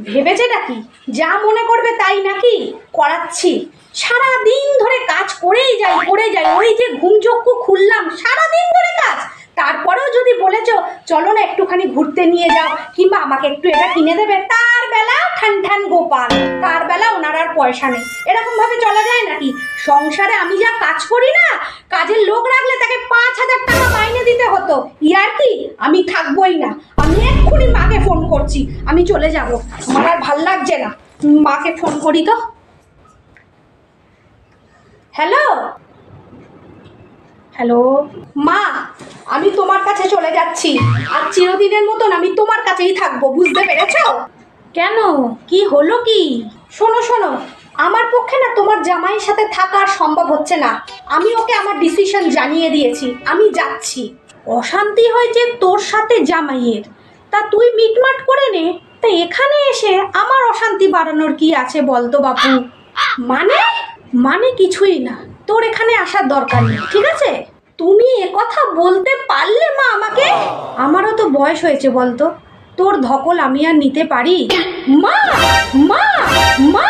ভেবেছেটা কি যা মনে করবে তাই নাকি করাচ্ছি? সারা দিন ধরে কাজ করেই যাই ওই যে ঘুমচক্ষু খুললাম সারাদিন ধরে কাজ, তারপরেও যদি বলেছো চলো না একটুখানি ঘুরতে নিয়ে যাও কিংবা আমাকে একটু এটা কিনে দেবে, তার বেলা ঠান ঠান গোপাল, তার বেলা ওনার আর পয়সা নেই। এরকম ভাবে চলা যায় নাকি? সংসারে আমি যা কাজ করি না, কাজের লোক রাখলে তাকে 5,000 টাকা মাইনে দিতে হতো। ইয়ার কি? আমি থাকবোই না, আমি এক্ষুনি মাকে ফোন করছি, আমি চলে যাব, আমার আর ভাল লাগছে না। মাকে ফোন করি তো। হ্যালো হ্যালো মা, আমি তোমার কাছে চলে যাচ্ছি, আর চিরদিনের মতন আমি তোমার কাছেই থাকবো, বুঝতে পেরেছো? কেন, কি হলো কি? শোনো শোনো, আমার পক্ষে না তোমার জামাইয়ের সাথে থাকা আর সম্ভব হচ্ছে না। আমি ওকে আমার ডিসিশন জানিয়ে দিয়েছি, আমি যাচ্ছি। অশান্তি হয়েছে তোর সাথে জামাইয়ের, তা তুই মিটমাট করে নে। তা এখানে এসে আমার অশান্তি বাড়ানোর কি আছে বলতো বাপু? মানে মানে কিছুই না, তোর এখানে আসার দরকার নেই, ঠিক আছে? তুমি কথা বলতে পারলে মা আমাকে? আমারও তো বয়স হয়েছে বলতো, তোর ধকল আমি আর নিতে পারি? মা মা মা